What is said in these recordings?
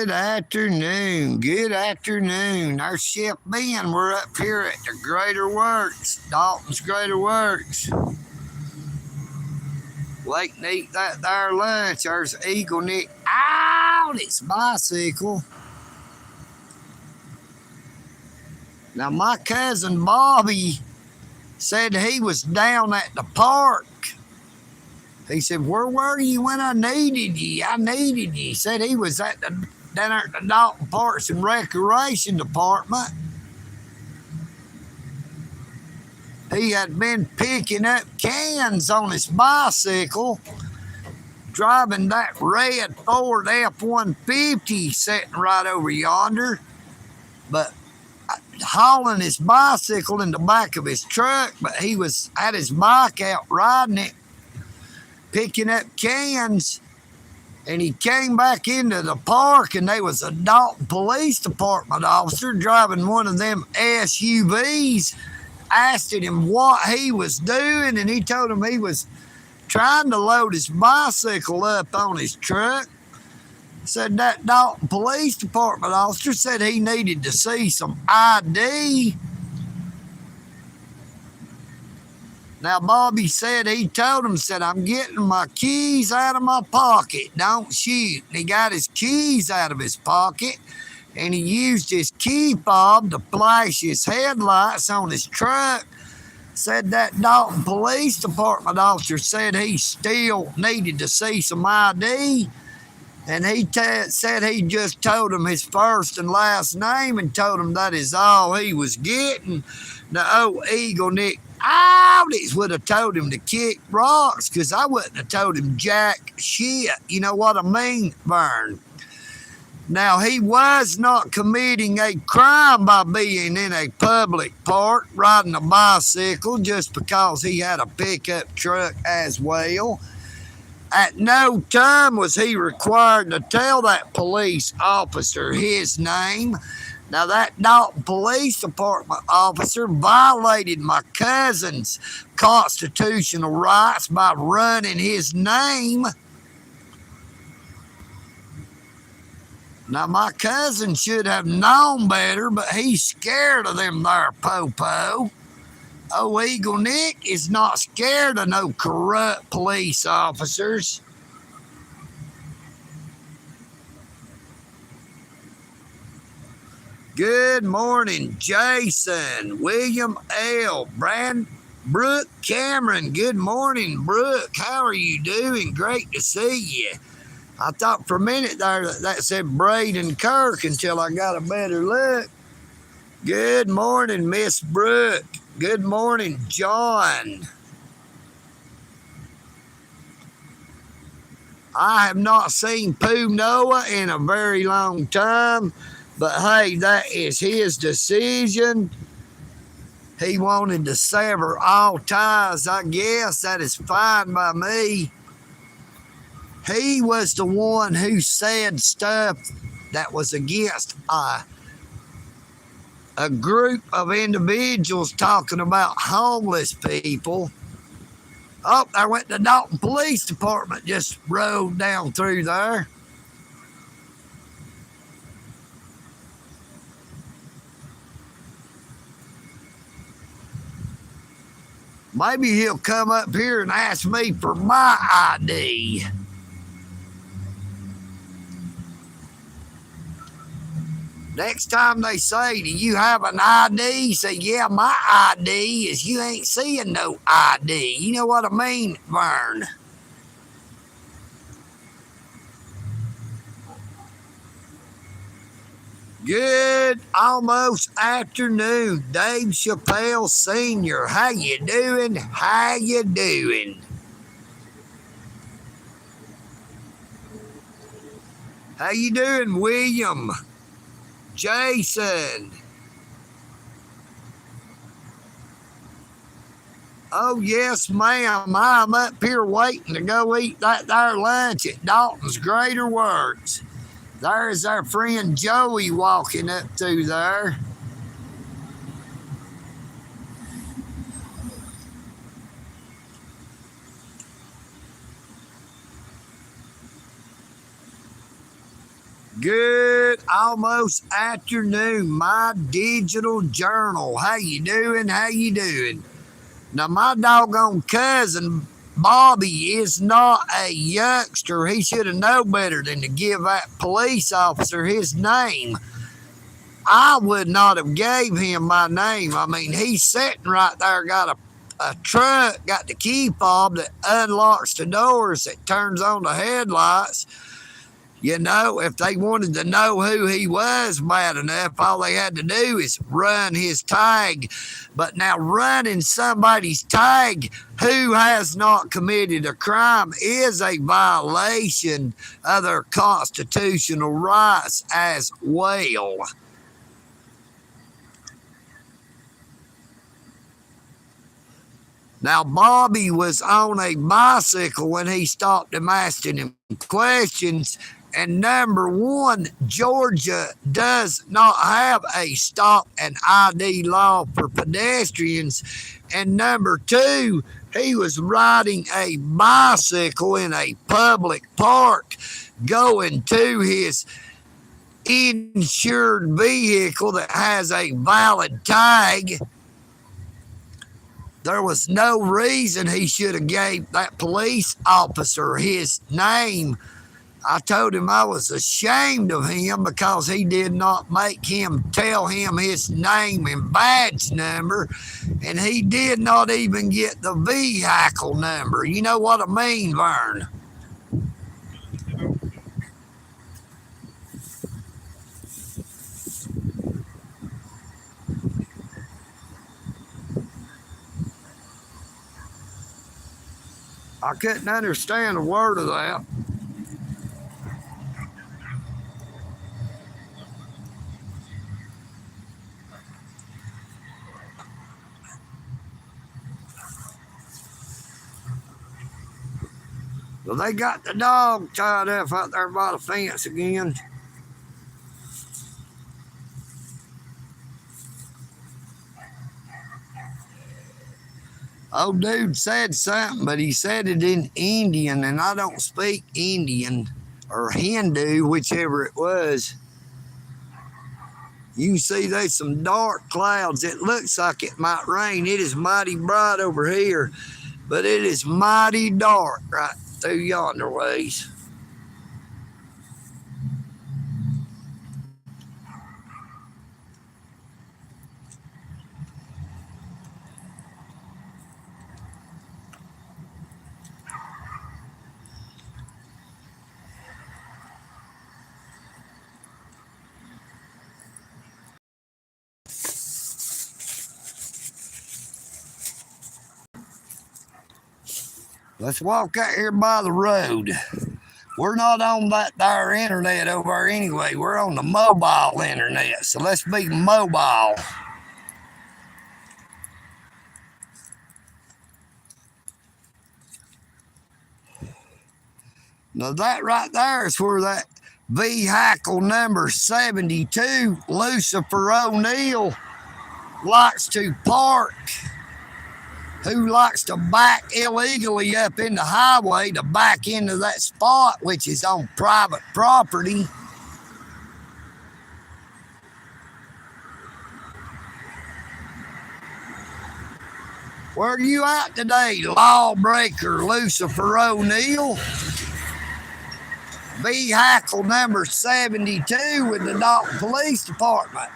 Good afternoon. Good afternoon. Our ship Ben, we're up here at the Greater Works, Dalton's Greater Works. Waiting to eat that there lunch. There's EagleNick out its bicycle. Now, my cousin Bobby said he was down at the park. He said, "Where were you when I needed you? I needed you." He said he was at down there at the Dalton Parks and Recreation Department. He had been picking up cans on his bicycle, driving that red Ford F-150 sitting right over yonder, but hauling his bicycle in the back of his truck. But he was at his bike out riding it, picking up cans, and he came back into the park, and there was a Dalton Police Department officer driving one of them SUVs, asked him what he was doing, and he told him he was trying to load his bicycle up on his truck. Said that Dalton Police Department officer said he needed to see some ID. Now, Bobby said he told him, said, "I'm getting my keys out of my pocket. Don't shoot." And he got his keys out of his pocket, and he used his key fob to flash his headlights on his truck. Said that Dalton Police Department officer said he still needed to see some ID. And he said he just told him his first and last name and told him that is all he was getting. The old EagleNick Audis would have told him to kick rocks, because I wouldn't have told him jack shit. You know what I mean, Vern? Now, he was not committing a crime by being in a public park riding a bicycle just because he had a pickup truck as well. At no time was he required to tell that police officer his name. Now, that Dalton Police Department officer violated my cousin's constitutional rights by running his name. Now, my cousin should have known better, but he's scared of them there po-po. Oh, EagleNick is not scared of no corrupt police officers. Good morning, Jason, William L., Brooke Cameron. Good morning, Brooke. How are you doing? Great to see you. I thought for a minute there that said Braden Kirk until I got a better look. Good morning, Miss Brooke. Good morning, John. I have not seen Pooh Noah in a very long time, but hey, that is his decision. He wanted to sever all ties, I guess. That is fine by me. He was the one who said stuff that was against a group of individuals talking about homeless people. Oh, there went the Dalton Police Department, just rode down through there. Maybe he'll come up here and ask me for my ID. Next time they say, "Do you have an ID?" say, "Yeah, my ID is you ain't seeing no ID." You know what I mean, Vern? Good almost afternoon, Dave Chappelle Sr. How you doing? How you doing? How you doing, William? Jason. Oh, yes, ma'am. I'm up here waiting to go eat that there lunch at Dalton's Greater Works. There's our friend Joey walking up through there. Good almost afternoon. My digital journal. How you doing? How you doing? Now, my doggone cousin, Bobby, is not a youngster. He should have known better than to give that police officer his name. I would not have gave him my name. I mean, he's sitting right there, got a truck, got the key fob that unlocks the doors, that turns on the headlights. You know, if they wanted to know who he was bad enough, all they had to do is run his tag. But now running somebody's tag who has not committed a crime is a violation of their constitutional rights as well. Now, Bobby was on a bicycle when he stopped him, asking him questions. And number one, Georgia does not have a stop and ID law for pedestrians. And number two, he was riding a bicycle in a public park going to his insured vehicle that has a valid tag. There was no reason he should have gave that police officer his name. I told him I was ashamed of him because he did not make him tell him his name and badge number, and he did not even get the vehicle number. You know what I mean, Vern? I couldn't understand a word of that. Well, they got the dog tied up out there by the fence again. Old dude said something, but he said it in Indian, and I don't speak Indian or Hindu, whichever it was. You can see there's some dark clouds. It looks like it might rain. It is mighty bright over here, but it is mighty dark right through yonder ways. Let's walk out here by the road. We're not on that there internet over there anyway. We're on the mobile internet, so let's be mobile. Now that right there is where that vehicle number 72, Lucifer O'Neill, likes to park. Who likes to back illegally up in the highway to back into that spot, which is on private property. Where are you at today, lawbreaker Lucifer O'Neill? Vehicle number 72 with the Dalton Police Department.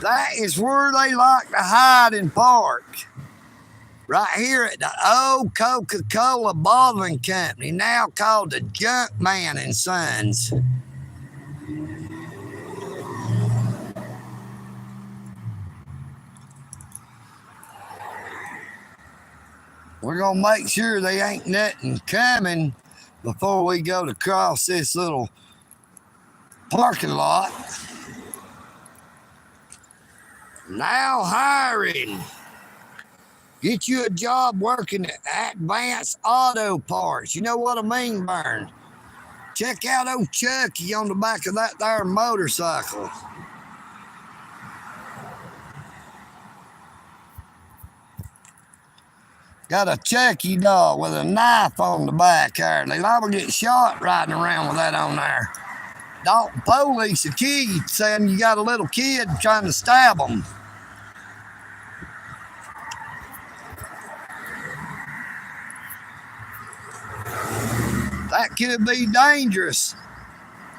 That is where they like to hide and park. Right here at the old Coca-Cola bottling company, now called the Junkman and Sons. We're going to make sure they ain't nothing coming before we go to cross this little parking lot. Now hiring. Get you a job working at Advanced Auto Parts. You know what I mean, Vern? Check out old Chucky on the back of that there motorcycle. Got a Chucky dog with a knife on the back there. They liable to get shot riding around with that on there. Dalton police a kid saying you got a little kid trying to stab them. That could be dangerous.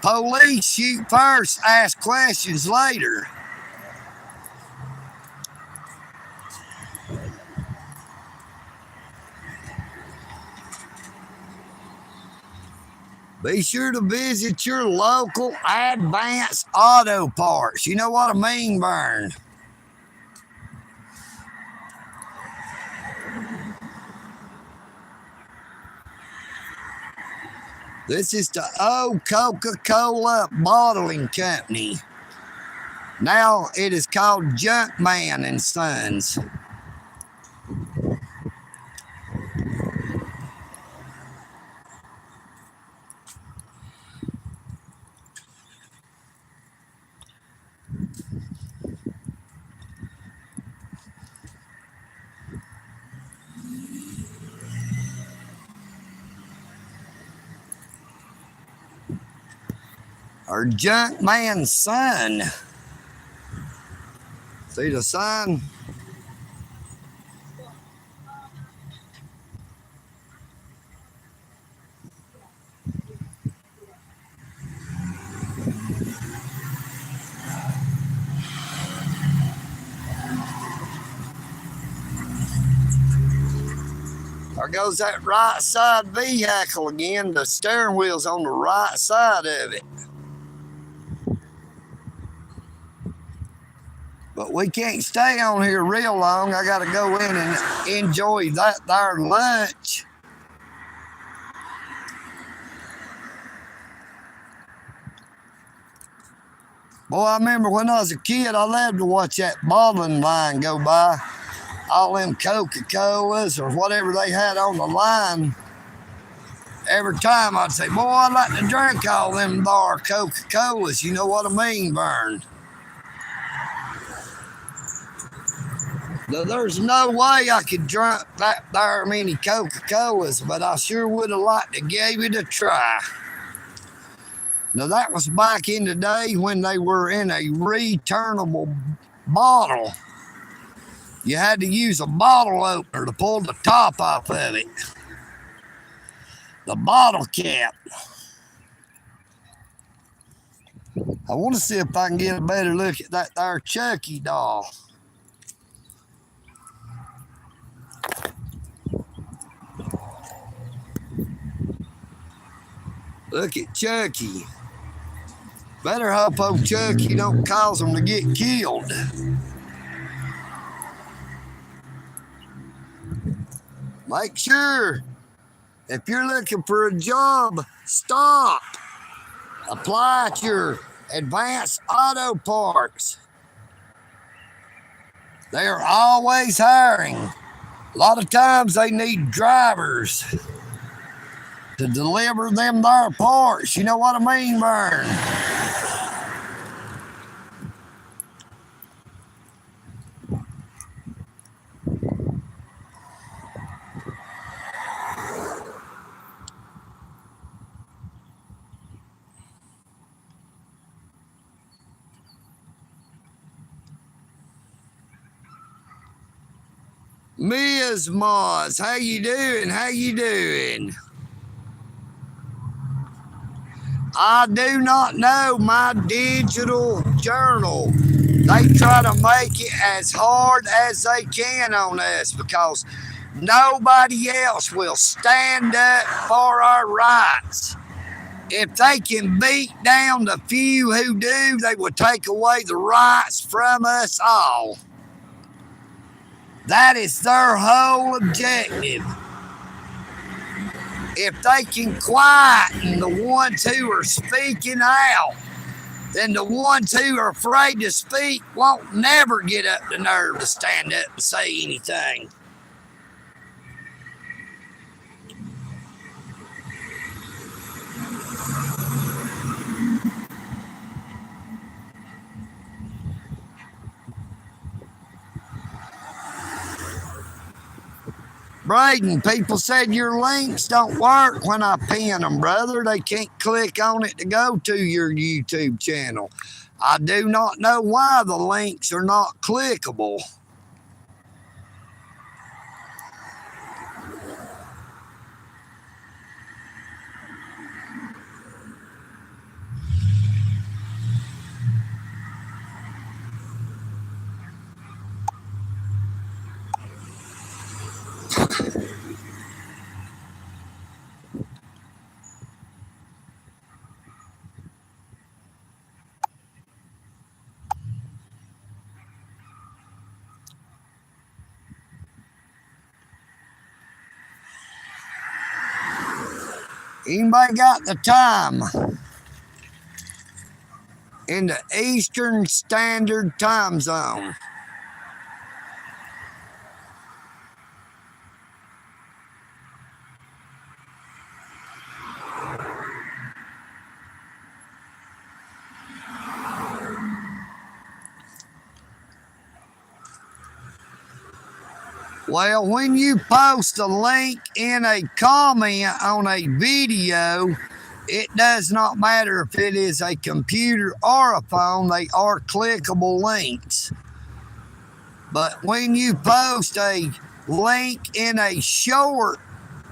Police shoot first, ask questions later. Be sure to visit your local Advanced Auto Parts. You know what I mean, Vern? This is the old Coca-Cola bottling company. Now it is called Junkman and Sons. Or Junkman's son. See the sign? There goes that right side vehicle again. The steering wheel's on the right side of it. But we can't stay on here real long. I gotta go in and enjoy that there lunch. Boy, I remember when I was a kid, I loved to watch that bottling line go by. All them Coca-Colas or whatever they had on the line. Every time I'd say, boy, I'd like to drink all them bar Coca-Colas. You know what I mean, Vern? There's no way I could drink that there many Coca-Colas, but I sure would have liked to give it a try. Now, that was back in the day when they were in a returnable bottle. You had to use a bottle opener to pull the top off of it. The bottle cap. I want to see if I can get a better look at that there Chucky doll. Look at Chucky. Better hope old Chucky don't cause them to get killed. Make sure, if you're looking for a job, stop. Apply at your Advanced Auto Parts. They are always hiring. A lot of times they need drivers to deliver them their parts. You know what I mean, Vern? Ms. Moz, how you doing? How you doing? I do not know my digital journal. They try to make it as hard as they can on us because nobody else will stand up for our rights. If they can beat down the few who do, they will take away the rights from us all. That is their whole objective. If they can quieten the ones who are speaking out, then the ones who are afraid to speak won't never get up the nerve to stand up and say anything. Braden, people said your links don't work when I pin them, brother. They can't click on it to go to your YouTube channel. I do not know why the links are not clickable. Anybody got the time? In the Eastern Standard Time Zone. Well, when you post a link in a comment on a video, it does not matter if it is a computer or a phone, they are clickable links. But when you post a link in a short,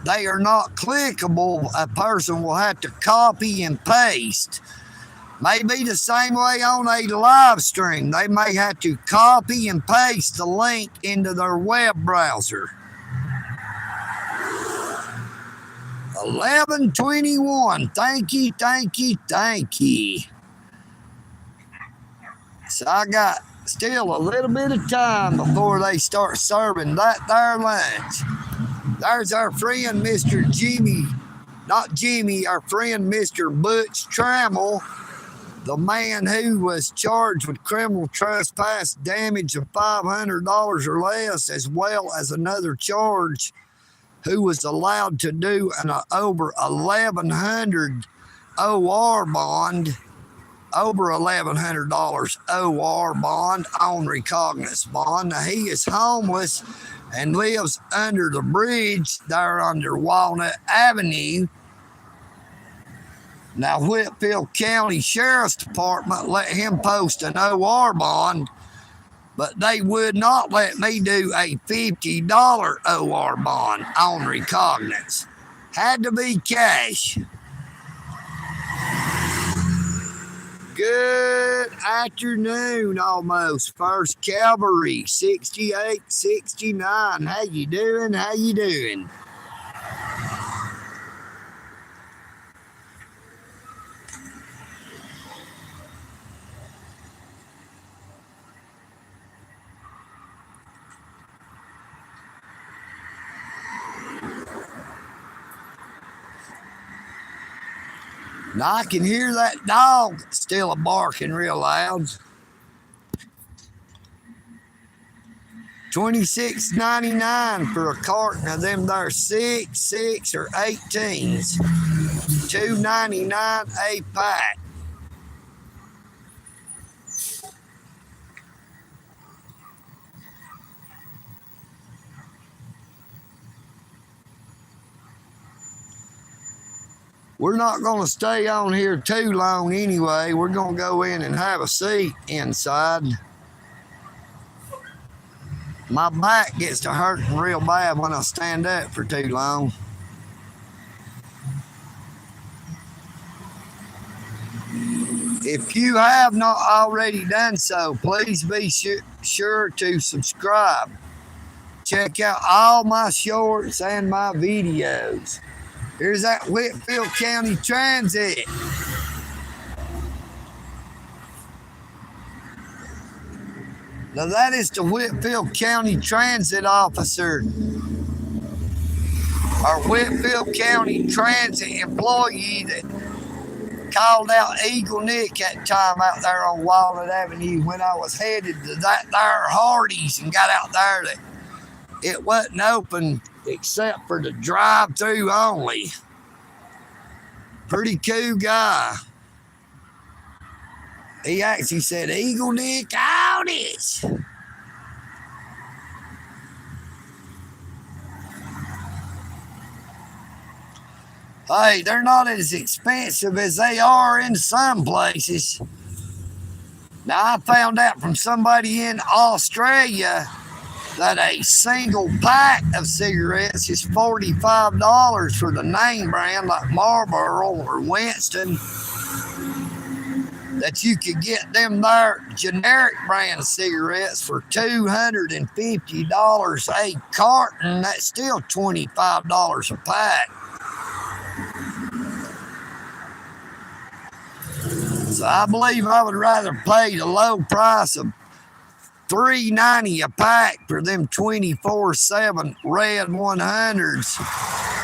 they are not clickable. A person will have to copy and paste. Maybe the same way on a live stream. They may have to copy and paste the link into their web browser. 11:21. Thank you, thank you, thank you. So I got still a little bit of time before they start serving that there lunch. There's our friend Mr. Jimmy, not Jimmy, our friend Mr. Butch Trammell, the man who was charged with criminal trespass damage of $500 or less, as well as another charge, who was allowed to do an over $1,100 OR bond, over $1,100 OR bond on recognizance bond. Now, he is homeless and lives under the bridge there under Walnut Avenue. Now, Whitfield County Sheriff's Department let him post an OR bond, but they would not let me do a $50 OR bond on recognizance. Had to be cash. Good afternoon, almost. First Cavalry, 6869. How you doing? How you doing? Now I can hear that dog still barking real loud. $26.99 for a carton of them there 6 or 18s. $2.99 a pack. We're not going to stay on here too long anyway. We're going to go in and have a seat inside. My back gets to hurting real bad when I stand up for too long. If you have not already done so, please be sure to subscribe. Check out all my shorts and my videos. Here's that Whitfield County Transit. Now that is the Whitfield County Transit officer, or Whitfield County Transit employee that called out EagleNick that time out there on Walnut Avenue when I was headed to that there Hardee's and got out there that it wasn't open except for the drive-through only. Pretty cool guy. He actually said, EagleNick out it. Hey, they're not as expensive as they are in some places. Now, I found out from somebody in Australia that a single pack of cigarettes is $45 for the name brand like Marlboro or Winston. That you could get them there generic brand cigarettes for $250 a carton. That's still $25 a pack. So I believe I would rather pay the low price of $3.90 a pack for them 24/7 red 100s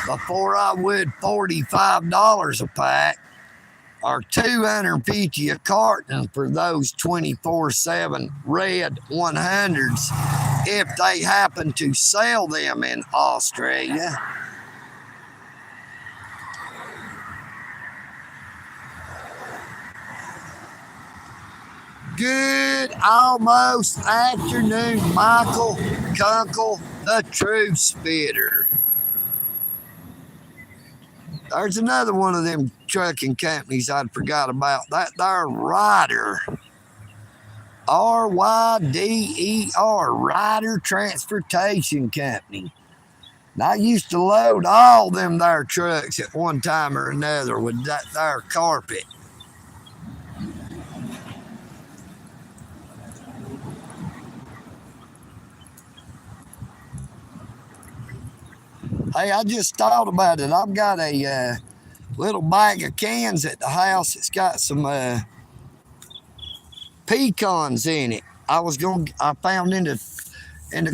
before I would $45 a pack or $250 a carton for those 24/7 red 100s if they happen to sell them in Australia. Good almost afternoon, Michael Kunkel, the Truth Spitter. There's another one of them trucking companies I'd forgot about. That there Ryder. R-Y-D-E-R, Ryder Transportation Company. And I used to load all them there trucks at one time or another with that there carpet. Hey, I just thought about it. I've got a little bag of cans at the house. It's got some pecans in it. I found in the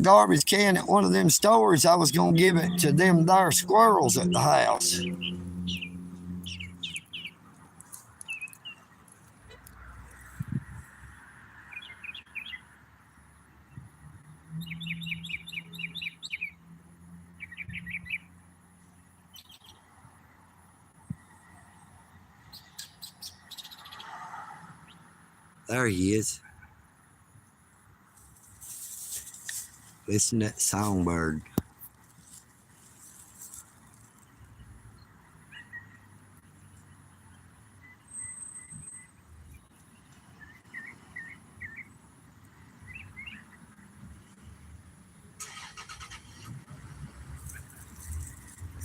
garbage can at one of them stores. I was gonna give it to them there squirrels at the house. There he is. Listen to that songbird.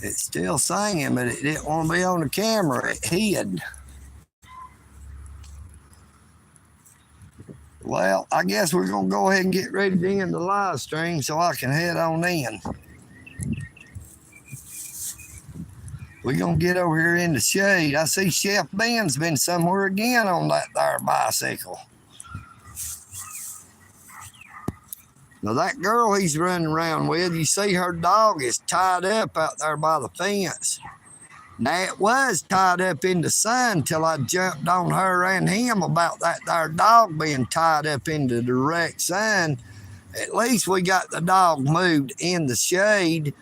It's still singing, but it didn't want to be on the camera. It hid. Well, I guess we're going to go ahead and get ready to end the live stream so I can head on in. We're going to get over here in the shade. I see Chef Ben's been somewhere again on that there bicycle. Now, that girl he's running around with, you see her dog is tied up out there by the fence. Now, it was tied up in the sun till I jumped on her and him about that there dog being tied up in the direct sun. At least we got the dog moved in the shade,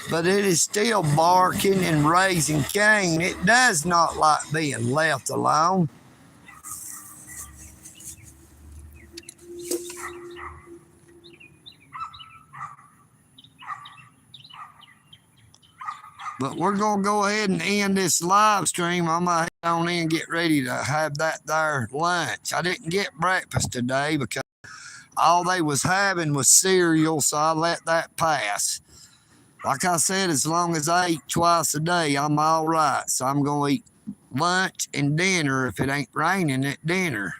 but it is still barking and raising Cain. It does not like being left alone. But we're going to go ahead and end this live stream. I'm going to head on in and get ready to have that there lunch. I didn't get breakfast today because all they was having was cereal, so I let that pass. Like I said, as long as I eat twice a day, I'm all right. So I'm going to eat lunch and dinner if it ain't raining at dinner.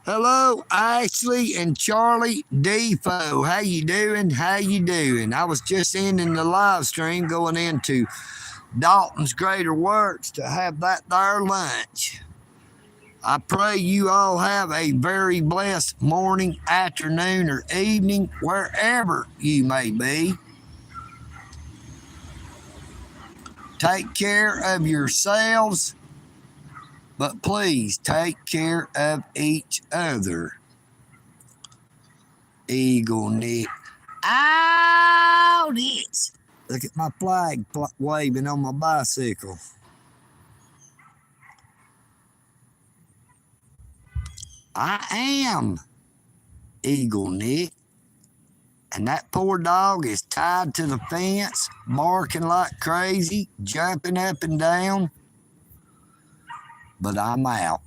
Hello, Ashley and Charlie Defoe. How you doing? How you doing? I was just ending the live stream going into Dalton's Greater Works to have that there lunch. I pray you all have a very blessed morning, afternoon, or evening, wherever you may be. Take care of yourselves, but please take care of each other. EagleNick. Out it! Look at my flag waving on my bicycle. I am EagleNick. And that poor dog is tied to the fence, barking like crazy, jumping up and down. But I'm out.